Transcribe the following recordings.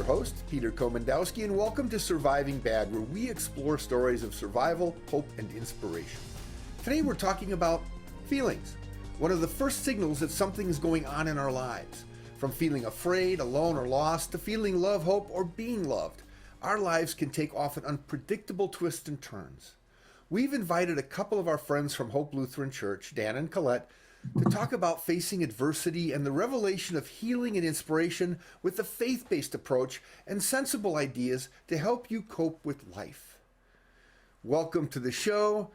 your host, Peter Komendowski, and welcome to Surviving Bad, where we explore stories of survival, hope, and inspiration. Today we're talking about feelings, one of the first signals that something is going on in our lives. From feeling afraid, alone, or lost, to feeling love, hope, or being loved, our lives can take often unpredictable twists and turns. We've invited a couple of our friends from Hope Lutheran Church, Dan and Colette, to talk about facing adversity and the revelation of healing and inspiration with a faith-based approach and sensible ideas to help you cope with life. Welcome to the show.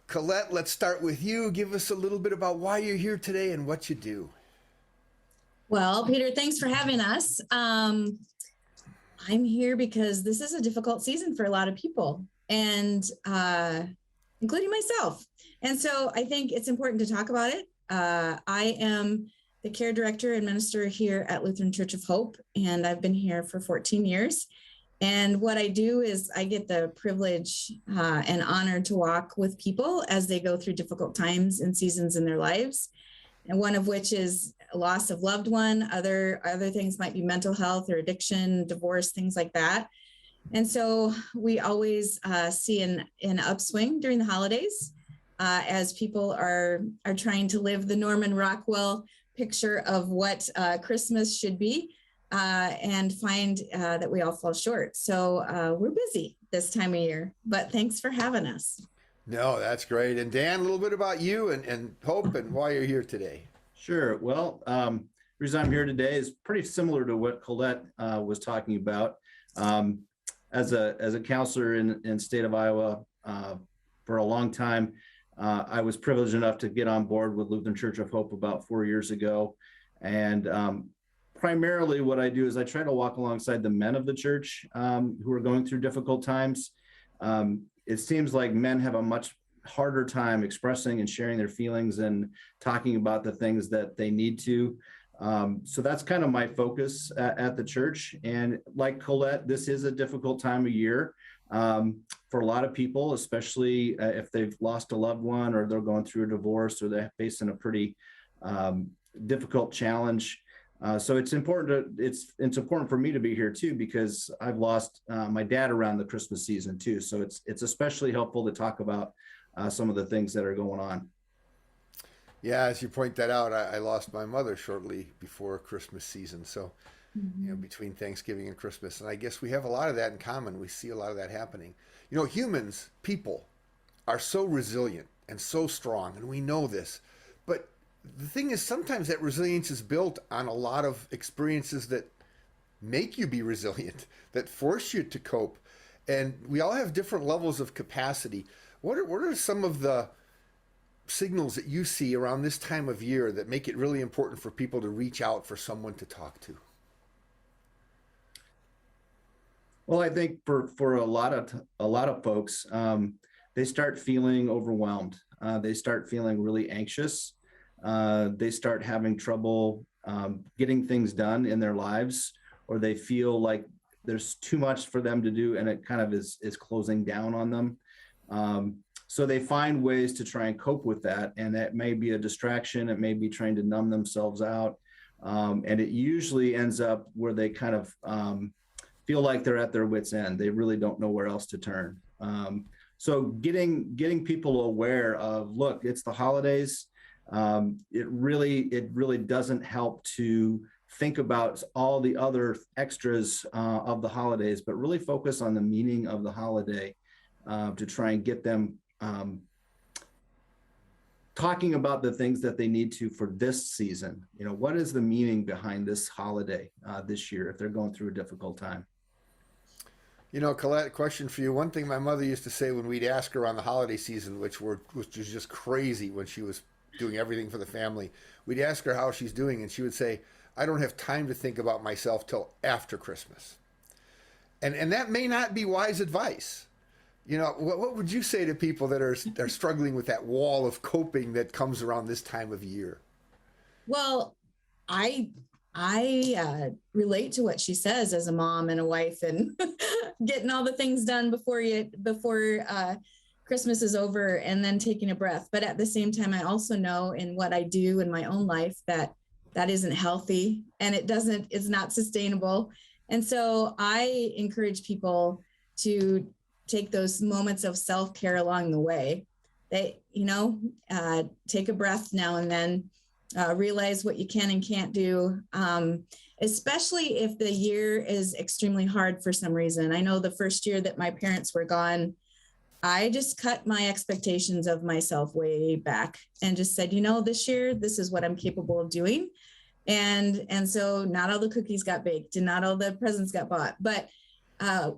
Colette, let's start with you. Give us a little bit about why you're here today and what you do. Well, Peter, thanks for having us. I'm here because this is a difficult season for a lot of people, and including myself. And so I think it's important to talk about it. I am the care director and minister here at Lutheran Church of Hope, and I've been here for 14 years. And what I do is I get the privilege and honor to walk with people as they go through difficult times and seasons in their lives. And one of which is a loss of loved one. Other things might be mental health or addiction, divorce, things like that. And so we always see an upswing during the holidays as people are trying to live the Norman Rockwell picture of what Christmas should be and find that we all fall short. So we're busy this time of year, but thanks for having us. No, that's great. And Dan, a little bit about you and Hope and why you're here today. Sure. Well, the reason I'm here today is pretty similar to what Colette was talking about. As a counselor in the state of Iowa for a long time, I was privileged enough to get on board with Lutheran Church of Hope about 4 years ago. And primarily what I do is I try to walk alongside the men of the church who are going through difficult times. It seems like men have a much harder time expressing and sharing their feelings and talking about the things that they need to. So that's kind of my focus at the church. And like Colette, this is a difficult time of year for a lot of people, especially if they've lost a loved one or they're going through a divorce or they're facing a pretty difficult challenge. So it's important for me to be here too, because I've lost my dad around the Christmas season too. So it's especially helpful to talk about some of the things that are going on. Yeah, as you point that out, I lost my mother shortly before Christmas season. So, between Thanksgiving and Christmas. And I guess we have a lot of that in common. We see a lot of that happening. Humans, people, are so resilient and so strong, and we know this. But the thing is, sometimes that resilience is built on a lot of experiences that make you be resilient, that force you to cope. And we all have different levels of capacity. What are some of the signals that you see around this time of year that make it really important for people to reach out for someone to talk to? Well, I think for a lot of folks, they start feeling overwhelmed. They start feeling really anxious. They start having trouble getting things done in their lives, or they feel like there's too much for them to do and it kind of is closing down on them. So they find ways to try and cope with that. And that may be a distraction. It may be trying to numb themselves out. And it usually ends up where they kind of feel like they're at their wits' end. They really don't know where else to turn. So getting people aware of, look, it's the holidays. It really doesn't help to think about all the other extras of the holidays, but really focus on the meaning of the holiday to try and get them talking about the things that they need to for this season. What is the meaning behind this holiday this year if they're going through a difficult time? Colette, question for you. One thing my mother used to say when we'd ask her on the holiday season, which was just crazy when she was doing everything for the family, we'd ask her how she's doing, and she would say, I don't have time to think about myself till after Christmas. And that may not be wise advice. What would you say to people that are struggling with that wall of coping that comes around this time of year? Well, I relate to what she says as a mom and a wife, and getting all the things done before Christmas is over and then taking a breath. But at the same time, I also know in what I do in my own life that isn't healthy, and it's not sustainable. And so I encourage people to take those moments of self-care along the way. They, take a breath now and then, realize what you can and can't do, especially if the year is extremely hard for some reason. I know the first year that my parents were gone, I just cut my expectations of myself way back and just said, this year, this is what I'm capable of doing. And so not all the cookies got baked and not all the presents got bought, but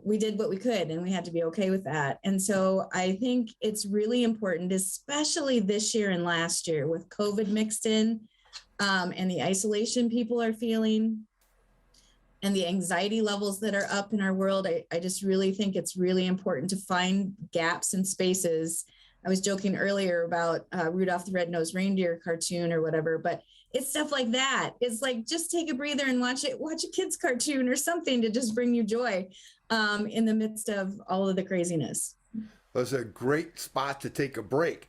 we did what we could and we had to be okay with that. And so I think it's really important, especially this year and last year with COVID mixed in, and the isolation people are feeling and the anxiety levels that are up in our world. I just really think it's really important to find gaps and spaces. I was joking earlier about Rudolph the Red-Nosed Reindeer cartoon or whatever, but it's stuff like that. It's like, just take a breather and watch a kid's cartoon or something to just bring you joy in the midst of all of the craziness. That's a great spot to take a break.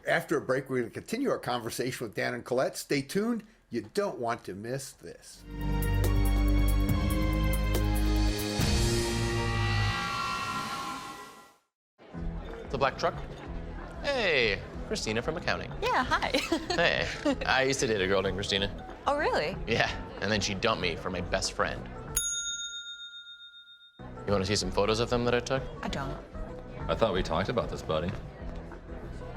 After a break, we're going to continue our conversation with Dan and Colette. Stay tuned. You don't want to miss this. The black truck? Hey, Christina from accounting. Yeah, hi. Hey, I used to date a girl named Christina. Oh, really? Yeah, and then she dumped me for my best friend. You want to see some photos of them that I took? I don't. I thought we talked about this, buddy.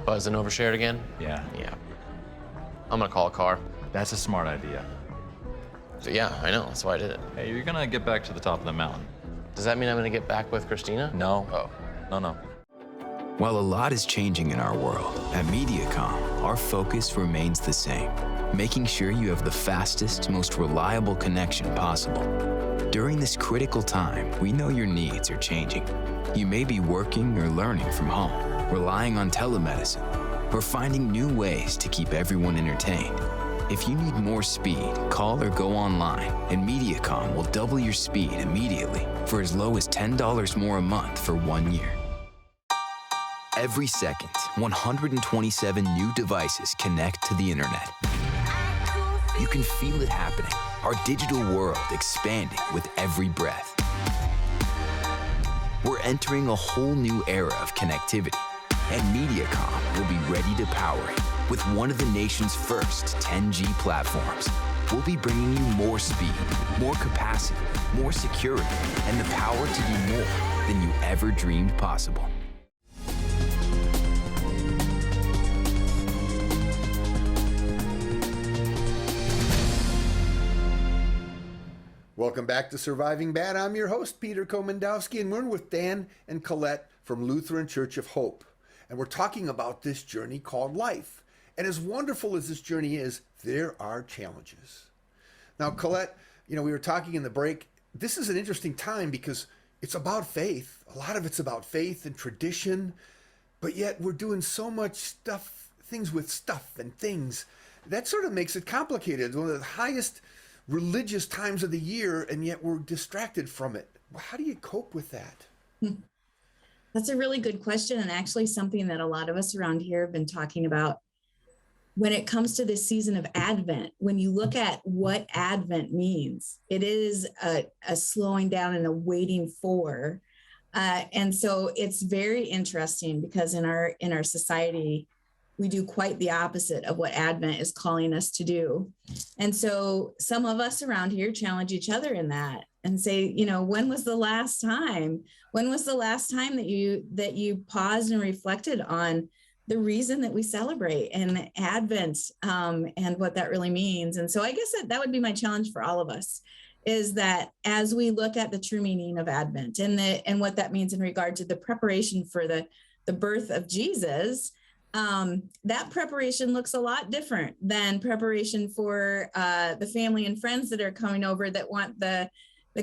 Buzzed and overshared again? Yeah. Yeah. I'm gonna call a car. That's a smart idea. So yeah, I know, that's why I did it. Hey, you're gonna get back to the top of the mountain. Does that mean I'm gonna get back with Christina? No. Oh. No. While a lot is changing in our world, at MediaCom, our focus remains the same, making sure you have the fastest, most reliable connection possible. During this critical time, we know your needs are changing. You may be working or learning from home, relying on telemedicine, or finding new ways to keep everyone entertained. If you need more speed, call or go online, and MediaCom will double your speed immediately for as low as $10 more a month for 1 year. Every second, 127 new devices connect to the internet. You can feel it happening, our digital world expanding with every breath. We're entering a whole new era of connectivity, and MediaCom will be ready to power it with one of the nation's first 10G platforms. We'll be bringing you more speed, more capacity, more security, and the power to do more than you ever dreamed possible. Welcome back to Surviving Bad. I'm your host, Peter Komendowski, and we're with Dan and Colette from Lutheran Church of Hope. And we're talking about this journey called life. And as wonderful as this journey is, there are challenges. Now, Colette, we were talking in the break. This is an interesting time because it's about faith. A lot of it's about faith and tradition. But yet we're doing so much things with stuff and things. That sort of makes it complicated. One of the highest religious times of the year, and yet we're distracted from it. How do you cope with that? That's a really good question, and actually something that a lot of us around here have been talking about when it comes to this season of Advent. When you look at what Advent means, it is a slowing down and a waiting for. And so it's very interesting because in our society, we do quite the opposite of what Advent is calling us to do. And so some of us around here challenge each other in that and say, when was the last time? When was the last time that you paused and reflected on the reason that we celebrate and Advent, and what that really means? And so I guess that would be my challenge for all of us, is that as we look at the true meaning of Advent and what that means in regard to the preparation for the birth of Jesus, that preparation looks a lot different than preparation for the family and friends that are coming over that want the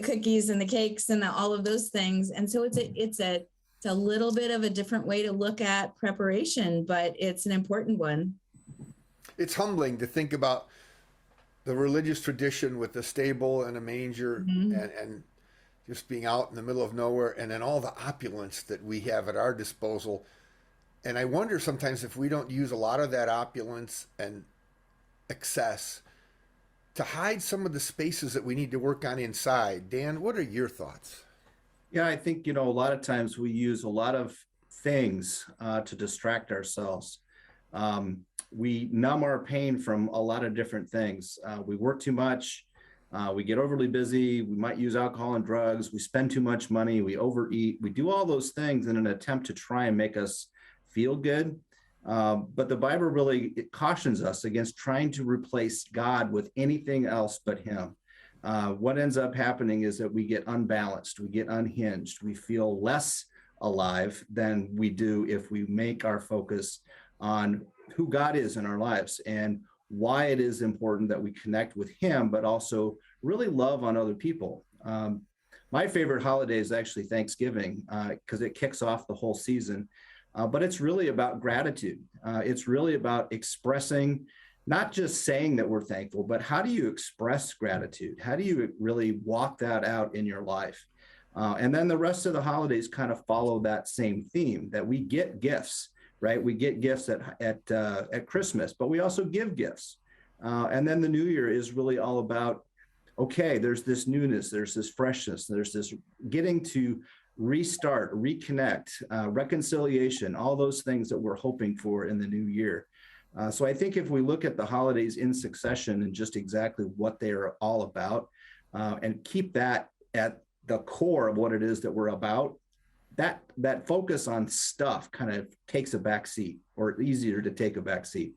cookies and the cakes and all of those things. And so it's a little bit of a different way to look at preparation, but it's an important one. It's humbling to think about the religious tradition with a stable and a manger, and just being out in the middle of nowhere, and then all the opulence that we have at our disposal. And I wonder sometimes if we don't use a lot of that opulence and excess to hide some of the spaces that we need to work on inside. Dan, what are your thoughts? Yeah, I think, a lot of times we use a lot of things to distract ourselves. We numb our pain from a lot of different things. We work too much. We get overly busy. We might use alcohol and drugs. We spend too much money. We overeat. We do all those things in an attempt to try and make us feel good. But the Bible really cautions us against trying to replace God with anything else but him. What ends up happening is that we get unbalanced, we get unhinged, we feel less alive than we do if we make our focus on who God is in our lives and why it is important that we connect with him, but also really love on other people. My favorite holiday is actually Thanksgiving because it kicks off the whole season. But it's really about gratitude. It's really about expressing, not just saying that we're thankful, but how do you express gratitude? How do you really walk that out in your life? And then the rest of the holidays kind of follow that same theme, that we get gifts, right? We get gifts at Christmas, but we also give gifts. And then the New Year is really all about, okay, there's this newness, there's this freshness, there's this getting to restart, reconnect, reconciliation, all those things that we're hoping for in the new year. So I think if we look at the holidays in succession and just exactly what they are all about, and keep that at the core of what it is that we're about, that focus on stuff kind of takes a back seat, or easier to take a back seat.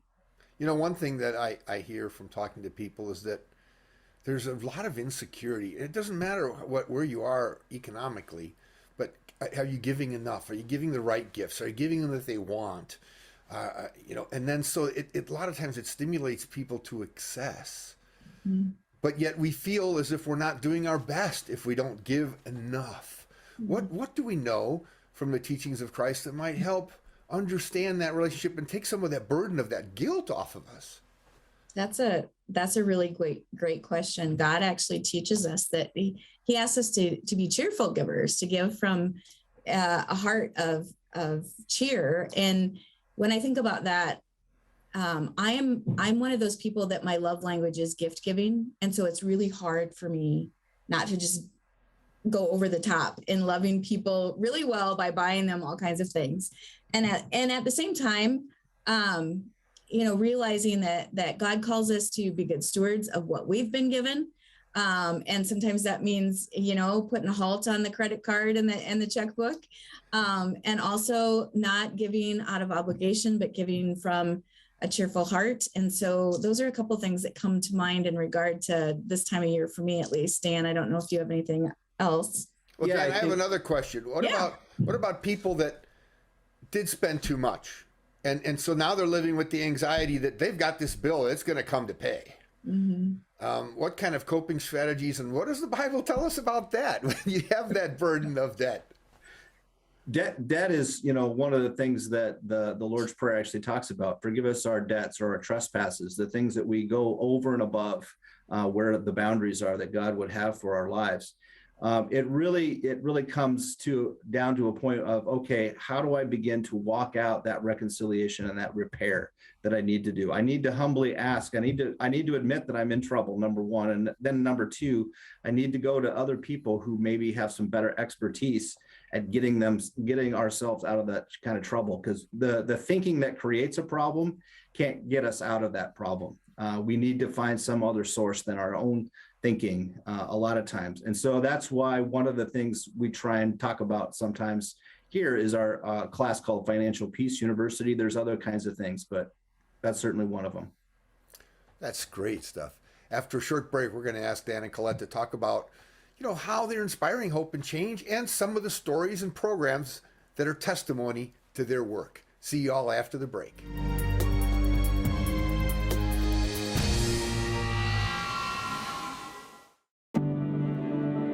One thing that I hear from talking to people is that there's a lot of insecurity. It doesn't matter where you are economically, but are you giving enough? Are you giving the right gifts? Are you giving them that they want? And then so a lot of times it stimulates people to excess. Mm-hmm. But yet we feel as if we're not doing our best if we don't give enough. Mm-hmm. What do we know from the teachings of Christ that might help understand that relationship and take some of that burden of that guilt off of us? That's a really great question. God actually teaches us that he asks us to be cheerful givers, to give from a heart of cheer. And when I think about that, I'm one of those people that my love language is gift giving. And so it's really hard for me not to just go over the top in loving people really well by buying them all kinds of things. And at the same time, realizing that God calls us to be good stewards of what we've been given. And sometimes that means, putting a halt on the credit card and the checkbook, and also not giving out of obligation, but giving from a cheerful heart. And so those are a couple of things that come to mind in regard to this time of year for me, at least. Dan, I don't know if you have anything else. Well, Dan, I have another question. What about people that did spend too much? And so now they're living with the anxiety that they've got this bill, it's going to come to pay. Mm-hmm. What kind of coping strategies, and what does the Bible tell us about that when you have that burden of debt? Debt is, one of the things that the Lord's Prayer actually talks about. Forgive us our debts or our trespasses, the things that we go over and above where the boundaries are that God would have for our lives. It really comes down to a point of, okay, how do I begin to walk out that reconciliation and that repair that I need to do? I need to humbly ask. I need to admit that I'm in trouble, number one. And then number two, I need to go to other people who maybe have some better expertise at getting ourselves out of that kind of trouble. Because the thinking that creates a problem can't get us out of that problem. We need to find some other source than our own thinking a lot of times. And so that's why one of the things we try and talk about sometimes here is our class called Financial Peace University. There's other kinds of things, but that's certainly one of them. That's great stuff. After a short break, we're going to ask Dan and Colette to talk about, how they're inspiring hope and change and some of the stories and programs that are testimony to their work. See you all after the break.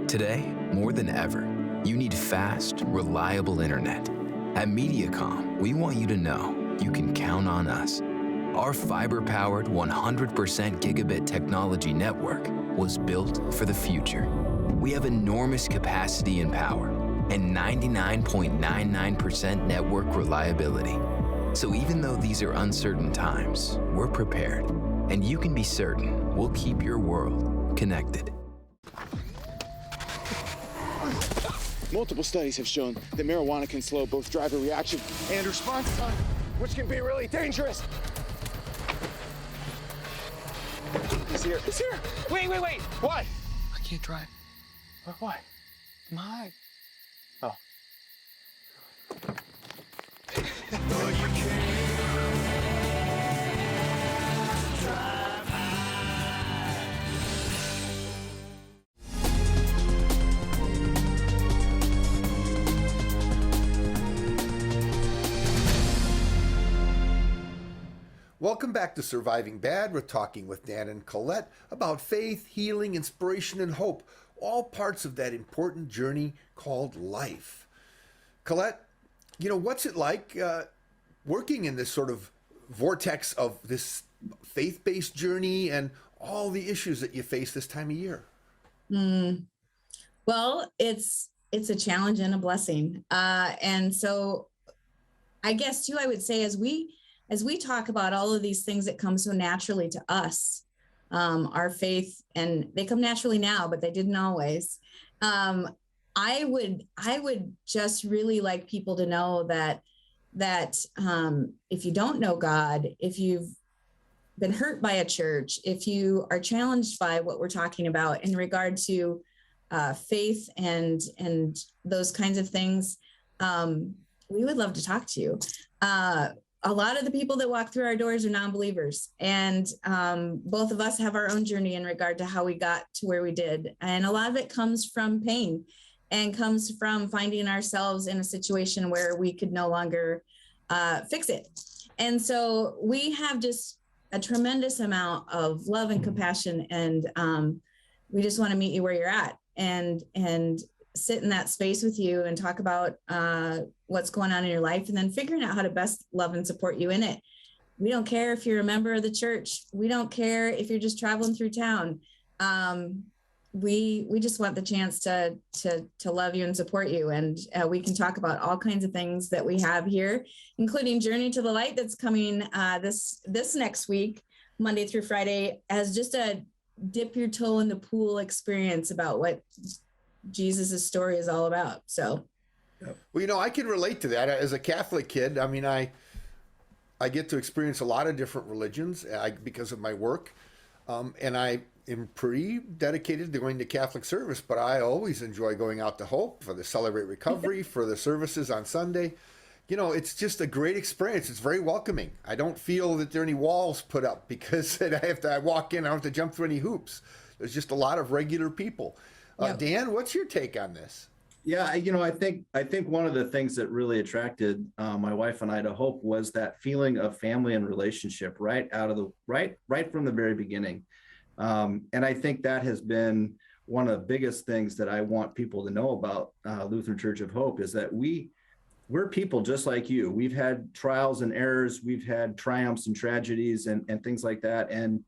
Today, more than ever, you need fast, reliable internet. At MediaCom, we want you to know you can count on us. Our fiber-powered 100% gigabit technology network was built for the future. We have enormous capacity and power and 99.99% network reliability. So even though these are uncertain times, we're prepared. And you can be certain we'll keep your world connected. Multiple studies have shown that marijuana can slow both driver reaction and response time, which can be really dangerous. He's here. He's here. Wait. What? I can't drive. Why? My. Oh. Welcome back to Surviving Bad. We're talking with Dan and Colette about faith, healing, inspiration, and hope, all parts of that important journey called life. Colette, what's it like working in this sort of vortex of this faith-based journey and all the issues that you face this time of year? Well, it's a challenge and a blessing. And so I guess too, I would say as we talk about all of these things that come so naturally to us, our faith, and they come naturally now, but they didn't always. I would just really like people to know that if you don't know God, if you've been hurt by a church, if you are challenged by what we're talking about in regard to faith and those kinds of things, we would love to talk to you. A lot of the people that walk through our doors are non-believers, and both of us have our own journey in regard to how we got to where we did. And a lot of it comes from pain and comes from finding ourselves in a situation where we could no longer fix it. And so we have just a tremendous amount of love and compassion, and we just want to meet you where you're at and sit in that space with you and talk about what's going on in your life, and then figuring out how to best love and support you in it. We don't care if you're a member of the church. We don't care if you're just traveling through town. We just want the chance to love you and support you. And we can talk about all kinds of things that we have here, including Journey to the Light that's coming this next week, Monday through Friday, as just a dip your toe in the pool experience about what Jesus's story is all about. So, well, I can relate to that as a Catholic kid. I mean, I get to experience a lot of different religions because of my work, and I am pretty dedicated to going to Catholic service. But I always enjoy going out to Hope for the Celebrate Recovery, for the services on Sunday. It's just a great experience. It's very welcoming. I don't feel that there are any walls put up because I walk in, I don't have to jump through any hoops. There's just a lot of regular people. Yep. Dan, what's your take on this? Yeah, I think one of the things that really attracted my wife and I to Hope was that feeling of family and relationship right from the very beginning. And I think that has been one of the biggest things that I want people to know about Lutheran Church of Hope is that we're people just like you. We've had trials and errors, we've had triumphs and tragedies and things like that. And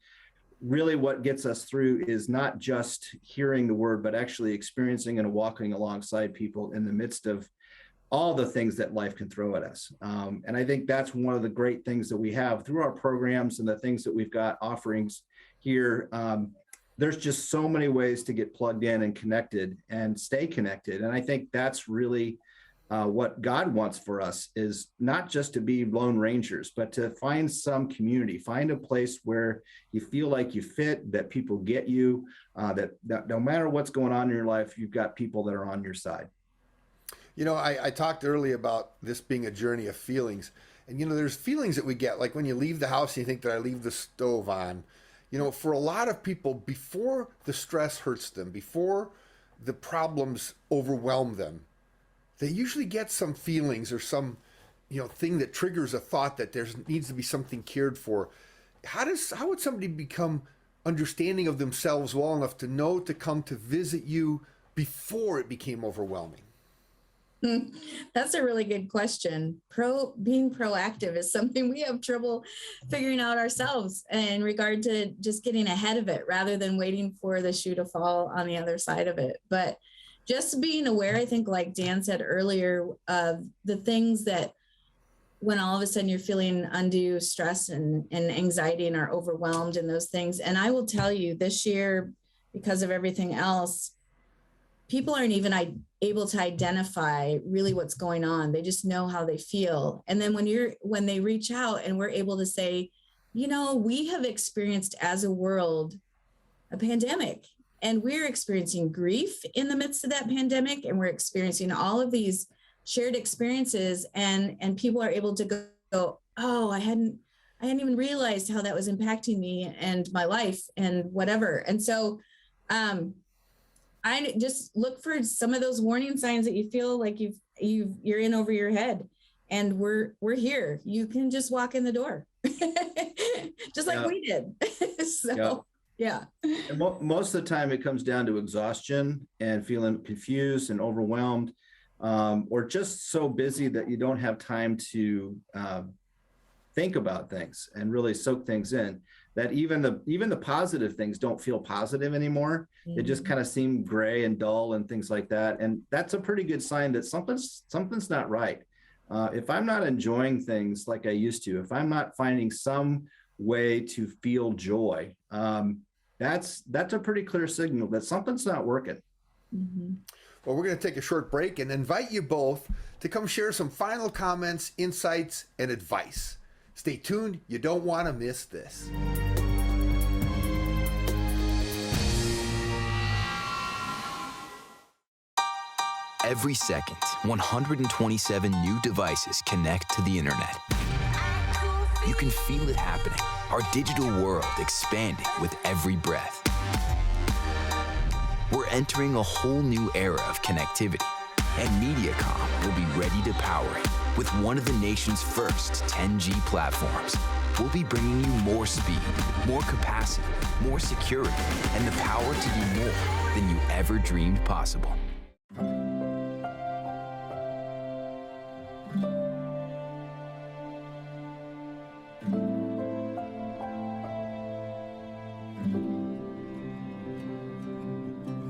really what gets us through is not just hearing the word, but actually experiencing and walking alongside people in the midst of all the things that life can throw at us. And I think that's one of the great things that we have through our programs and the things that we've got offerings here. There's just so many ways to get plugged in and connected and stay connected. And I think that's really what God wants for us is not just to be lone rangers, but to find some community, find a place where you feel like you fit, that people get you, that no matter what's going on in your life, you've got people that are on your side. I talked earlier about this being a journey of feelings. And, there's feelings that we get, like when you leave the house, you think that I leave the stove on. For a lot of people, before the stress hurts them, before the problems overwhelm them, they usually get some feelings or some, thing that triggers a thought that there needs to be something cared for. How would somebody become understanding of themselves well enough to know to come to visit you before it became overwhelming? That's a really good question. Being proactive is something we have trouble figuring out ourselves in regard to just getting ahead of it rather than waiting for the shoe to fall on the other side of it. But just being aware, I think, like Dan said earlier, of the things that when all of a sudden you're feeling undue stress and anxiety and are overwhelmed and those things. And I will tell you, this year, because of everything else, people aren't even able to identify really what's going on. They just know how they feel. And then when they reach out and we're able to say, you know, we have experienced as a world a pandemic, and we're experiencing grief in the midst of that pandemic, and we're experiencing all of these shared experiences, and people are able to go, oh, I hadn't even realized how that was impacting me and my life and whatever. And so I just look for some of those warning signs that you feel like you're in over your head, and we're here. You can just walk in the door, just like we did. So yeah. And most of the time, it comes down to exhaustion and feeling confused and overwhelmed, or just so busy that you don't have time to think about things and really soak things in. That even the positive things don't feel positive anymore. Mm-hmm. It just kind of seem gray and dull and things like that. And that's a pretty good sign that something's not right. If I'm not enjoying things like I used to, if I'm not finding some way to feel joy, that's a pretty clear signal that something's not working. Mm-hmm. Well, we're going to take a short break and invite you both to come share some final comments, insights, and advice. Stay tuned. You don't want to miss this. Every second, 127 new devices connect to the internet. You can feel it happening. Our digital world expanding with every breath. We're entering a whole new era of connectivity, and MediaCom will be ready to power it with one of the nation's first 10G platforms. We'll be bringing you more speed, more capacity, more security, and the power to do more than you ever dreamed possible.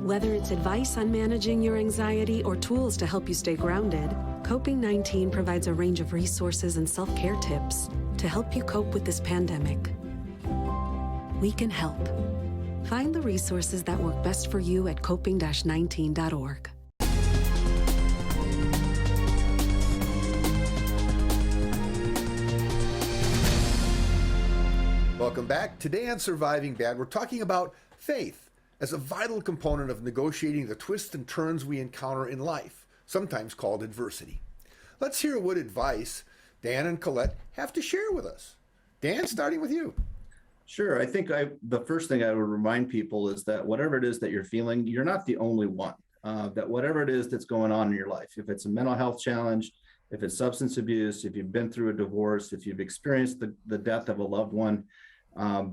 Whether it's advice on managing your anxiety or tools to help you stay grounded, Coping-19 provides a range of resources and self-care tips to help you cope with this pandemic. We can help. Find the resources that work best for you at coping-19.org. Welcome back. Today on Surviving Bad, we're talking about faith as a vital component of negotiating the twists and turns we encounter in life, sometimes called adversity. Let's hear what advice Dan and Colette have to share with us. Dan, starting with you. Sure. I think the first thing I would remind people is that whatever it is that you're feeling, you're not the only one. That whatever it is that's going on in your life, if it's a mental health challenge, if it's substance abuse, if you've been through a divorce, if you've experienced the death of a loved one,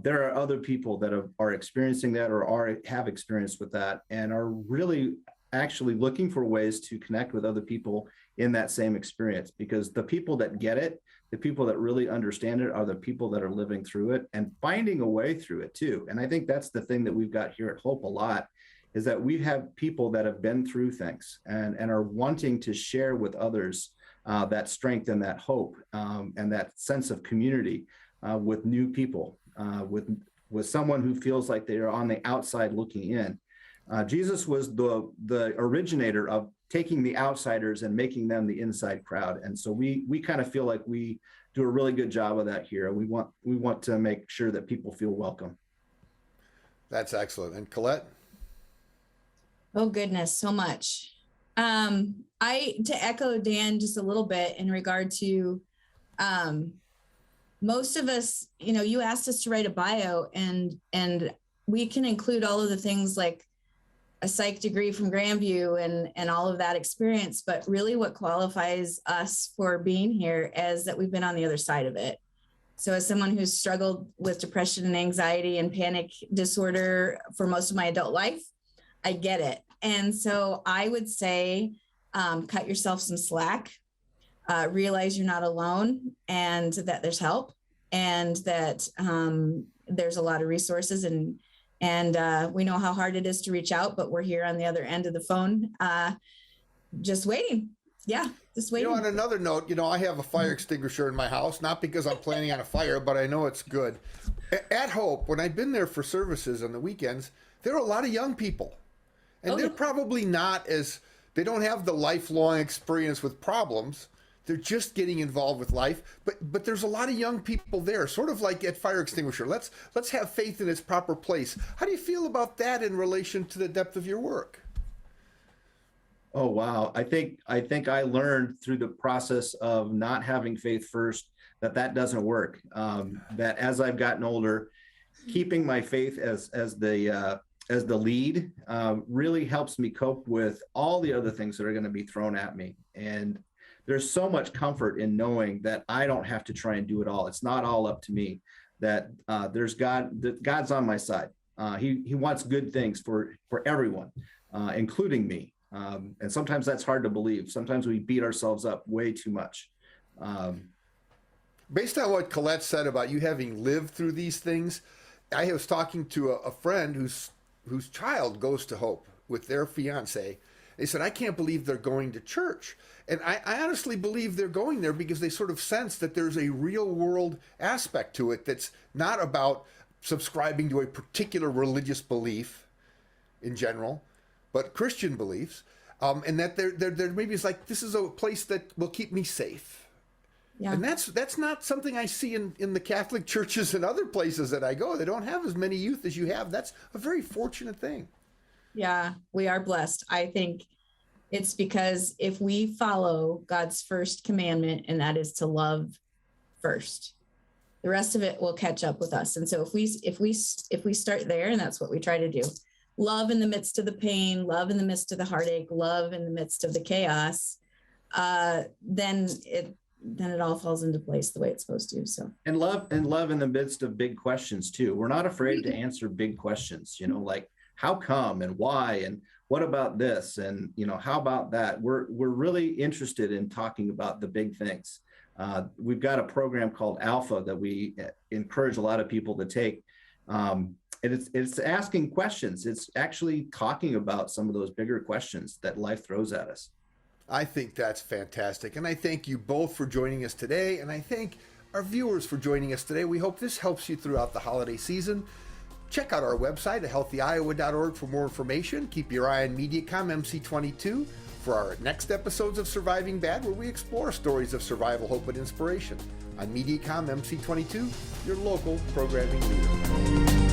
there are other people that are experiencing that or have experienced with that and are really actually looking for ways to connect with other people in that same experience, because the people that get it, the people that really understand it are the people that are living through it and finding a way through it too. And I think that's the thing that we've got here at Hope a lot, is that we have people that have been through things and are wanting to share with others that strength and that hope and that sense of community with new people. With someone who feels like they are on the outside looking in. Jesus was the originator of taking the outsiders and making them the inside crowd. And so we kind of feel like we do a really good job of that here. We want to make sure that people feel welcome. That's excellent. And Colette? Oh goodness, so much. To echo Dan just a little bit in regard to most of us, you asked us to write a bio and we can include all of the things like a psych degree from Grandview and all of that experience. But really what qualifies us for being here is that we've been on the other side of it. So as someone who's struggled with depression and anxiety and panic disorder for most of my adult life, I get it. And so I would say, cut yourself some slack. Realize you're not alone and that there's help and that there's a lot of resources and we know how hard it is to reach out, but we're here on the other end of the phone, just waiting. Yeah, just You waiting. know, on another note, I have a fire extinguisher in my house, not because I'm planning on a fire, but I know it's good. At Hope, when I've been there for services on the weekends, there are a lot of young people. And they're probably not they don't have the lifelong experience with problems. They're just getting involved with life. But there's a lot of young people there, sort of like at Fire Extinguisher. Let's have faith in its proper place. How do you feel about that in relation to the depth of your work? Oh, wow. I think I learned through the process of not having faith first that doesn't work. That as I've gotten older, keeping my faith as the lead really helps me cope with all the other things that are going to be thrown at me. And there's so much comfort in knowing that I don't have to try and do it all. It's not all up to me. That there's God's on my side. He wants good things for everyone, including me. And sometimes that's hard to believe. Sometimes we beat ourselves up way too much. Based on what Colette said about you having lived through these things, I was talking to a friend whose child goes to Hope with their fiance. They said, I can't believe they're going to church. And I honestly believe they're going there because they sort of sense that there's a real world aspect to it that's not about subscribing to a particular religious belief in general, but Christian beliefs, and that they're maybe it's like, this is a place that will keep me safe. Yeah. And that's not something I see in the Catholic churches and other places that I go. They don't have as many youth as you have. That's a very fortunate thing. Yeah, we are blessed. I think it's because if we follow God's first commandment, and that is to love first, the rest of it will catch up with us. And so if we start there, and that's what we try to do, love in the midst of the pain, love in the midst of the heartache, love in the midst of the chaos, then it all falls into place the way it's supposed to. So and love in the midst of big questions too. We're not afraid to answer big questions, like how come and why and what about this and how about that. We're really interested in talking about the big things. We've got a program called Alpha that we encourage a lot of people to take. And it's asking questions. It's actually talking about some of those bigger questions that life throws at us. I think that's fantastic. And I thank you both for joining us today. And I thank our viewers for joining us today. We hope this helps you throughout the holiday season. Check out our website at healthyiowa.org for more information. Keep your eye on Mediacom MC22 for our next episodes of Surviving Bad, where we explore stories of survival, hope, and inspiration. On Mediacom MC22, your local programming leader.